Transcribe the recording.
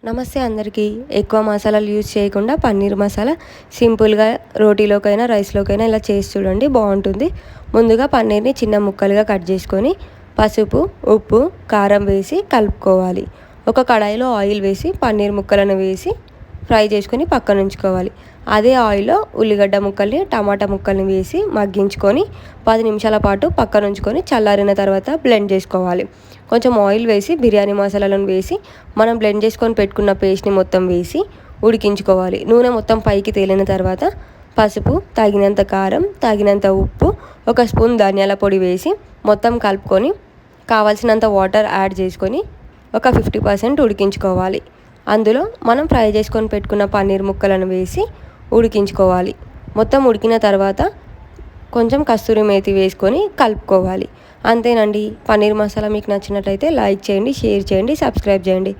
నమస్తే అందరికీ. ఎక్కువ మసాలాలు యూజ్ చేయకుండా పన్నీర్ మసాలా సింపుల్గా రోటీలోకైనా రైస్లోకైనా ఇలా చేసి చూడండి, బాగుంటుంది. ముందుగా పన్నీర్ని చిన్న ముక్కలుగా కట్ చేసుకొని పసుపు, ఉప్పు, కారం వేసి కలుపుకోవాలి. ఒక కడాయిలో ఆయిల్ వేసి పన్నీర్ ముక్కలను వేసి ఫ్రై చేసుకొని పక్కన ఉంచుకోవాలి. అదే ఆయిల్లో ఉల్లిగడ్డ ముక్కల్ని, టమాటా ముక్కల్ని వేసి మగ్గించుకొని 10 నిమిషాల పాటు పక్కన ఉంచుకొని చల్లారిన తర్వాత బ్లెండ్ చేసుకోవాలి. కొంచెం ఆయిల్ వేసి బిర్యానీ మసాలాలను వేసి మనం బ్లెండ్ చేసుకొని పెట్టుకున్న పేస్ట్ని మొత్తం వేసి ఉడికించుకోవాలి. నూనె మొత్తం పైకి తేలిన తర్వాత పసుపు, తగినంత కారం, తగినంత ఉప్పు, 1 స్పూన్ ధనియాల పొడి వేసి మొత్తం కలుపుకొని కావాల్సినంత వాటర్ యాడ్ చేసుకొని ఒక 50% ఉడికించుకోవాలి. అందులో మనం ఫ్రై చేసుకొని పెట్టుకున్న పన్నీర్ ముక్కలను వేసి ఉడికించుకోవాలి. మొత్తం ఉడికిన తర్వాత కొంచెం కస్తూరి మేతి వేసుకొని కలుపుకోవాలి. అంతేనండి. పన్నీర్ మసాలా మీకు నచ్చినట్లయితే లైక్ చేయండి, షేర్ చేయండి, సబ్స్క్రైబ్ చేయండి.